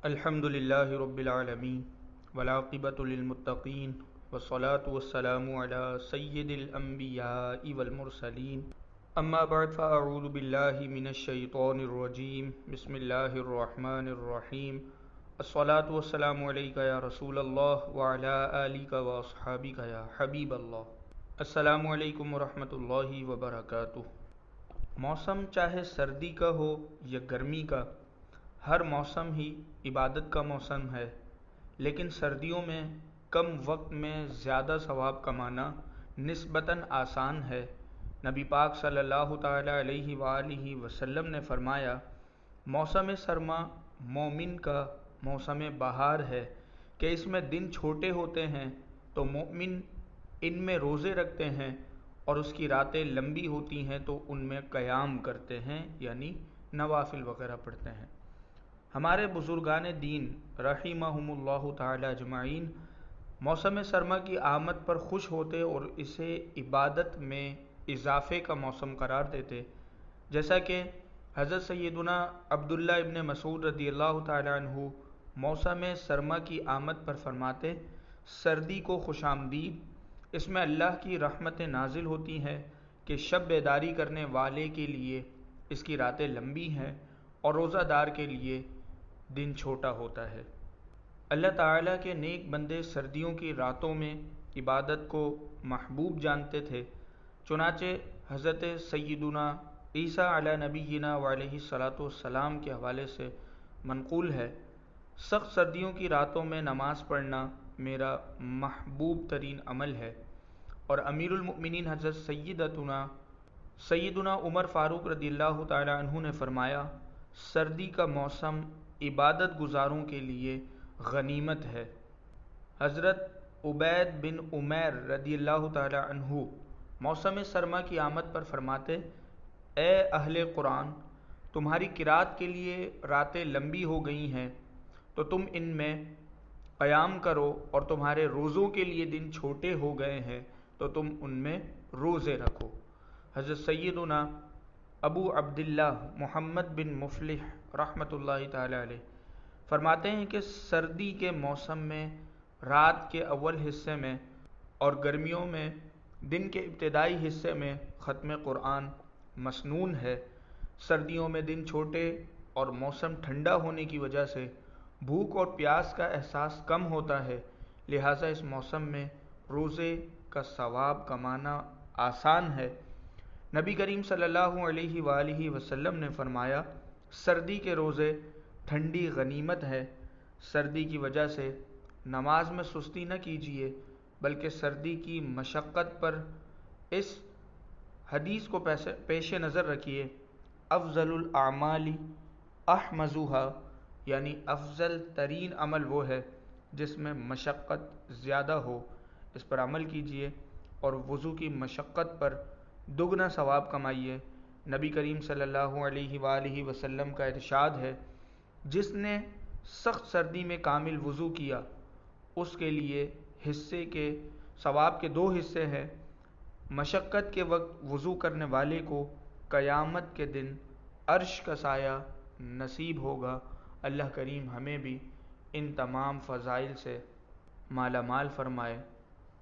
الحمدللہ رب العالمین والعاقبۃ للمتقین والصلاة والسلام علی سید الانبیاء والمرسلین اما بعد فاعوذ باللہ من الشیطان الرجیم بسم اللہ الرحمن الرحیم الصلاة والسلام علیک یا رسول اللہ وعلی آلک واصحابک یا حبیب اللہ۔ السلام علیکم ورحمۃ اللہ وبرکاتہ۔ موسم چاہے سردی کا ہو یا گرمی کا، ہر موسم ہی عبادت کا موسم ہے، لیکن سردیوں میں کم وقت میں زیادہ ثواب کمانا نسبتاً آسان ہے۔ نبی پاک صلی اللہ تعالیٰ علیہ وآلہ وسلم نے فرمایا، موسم سرما مومن کا موسم بہار ہے کہ اس میں دن چھوٹے ہوتے ہیں تو مومن ان میں روزے رکھتے ہیں، اور اس کی راتیں لمبی ہوتی ہیں تو ان میں قیام کرتے ہیں، یعنی نوافل وغیرہ پڑھتے ہیں۔ ہمارے بزرگان دین رحمہم اللہ تعالی اجمعین موسم سرما کی آمد پر خوش ہوتے اور اسے عبادت میں اضافے کا موسم قرار دیتے، جیسا کہ حضرت سیدنا عبداللہ ابن مسعود رضی اللہ تعالی عنہ موسم سرما کی آمد پر فرماتے، سردی کو خوش آمدید، اس میں اللہ کی رحمتیں نازل ہوتی ہیں کہ شب بیداری کرنے والے کے لیے اس کی راتیں لمبی ہیں اور روزہ دار کے لیے دن چھوٹا ہوتا ہے۔ اللہ تعالیٰ کے نیک بندے سردیوں کی راتوں میں عبادت کو محبوب جانتے تھے، چنانچہ حضرت سیدنا عیسیٰ علی نبینا وعلیہ الصلاۃ والسلام کے حوالے سے منقول ہے، سخت سردیوں کی راتوں میں نماز پڑھنا میرا محبوب ترین عمل ہے۔ اور امیر المؤمنین حضرت سیدنا عمر فاروق رضی اللہ تعالی عنہ نے فرمایا، سردی کا موسم عبادت گزاروں کے لیے غنیمت ہے۔ حضرت عبید بن عمیر رضی اللہ تعالی عنہ موسم سرما کی آمد پر فرماتے، اے اہل قرآن، تمہاری قرات کے لیے راتیں لمبی ہو گئی ہیں تو تم ان میں قیام کرو، اور تمہارے روزوں کے لیے دن چھوٹے ہو گئے ہیں تو تم ان میں روزے رکھو۔ حضرت سیدنا ابو عبداللہ محمد بن مفلح رحمۃ اللہ تعالی علیہ فرماتے ہیں کہ سردی کے موسم میں رات کے اول حصے میں اور گرمیوں میں دن کے ابتدائی حصے میں ختم قرآن مسنون ہے۔ سردیوں میں دن چھوٹے اور موسم ٹھنڈا ہونے کی وجہ سے بھوک اور پیاس کا احساس کم ہوتا ہے، لہٰذا اس موسم میں روزے کا ثواب کمانا آسان ہے۔ نبی کریم صلی اللہ علیہ وآلہ وسلم نے فرمایا، سردی کے روزے ٹھنڈی غنیمت ہے۔ سردی کی وجہ سے نماز میں سستی نہ کیجیے، بلکہ سردی کی مشقت پر اس حدیث کو پیش نظر رکھیے، افضل الاعمال احمزها، یعنی افضل ترین عمل وہ ہے جس میں مشقت زیادہ ہو، اس پر عمل کیجیے اور وضو کی مشقت پر دگنا ثواب کمائیے۔ نبی کریم صلی اللہ علیہ وآلہ وسلم کا ارشاد ہے، جس نے سخت سردی میں کامل وضو کیا اس کے لیے حصے کے ثواب کے 2 حصے ہیں۔ مشقت کے وقت وضو کرنے والے کو قیامت کے دن عرش کا سایہ نصیب ہوگا۔ اللہ کریم ہمیں بھی ان تمام فضائل سے مالا مال فرمائے،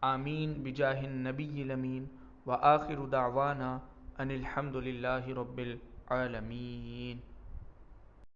آمین بجاہ النبی الامین، وآخر دعوانا ان الحمد للہ رب العالمین۔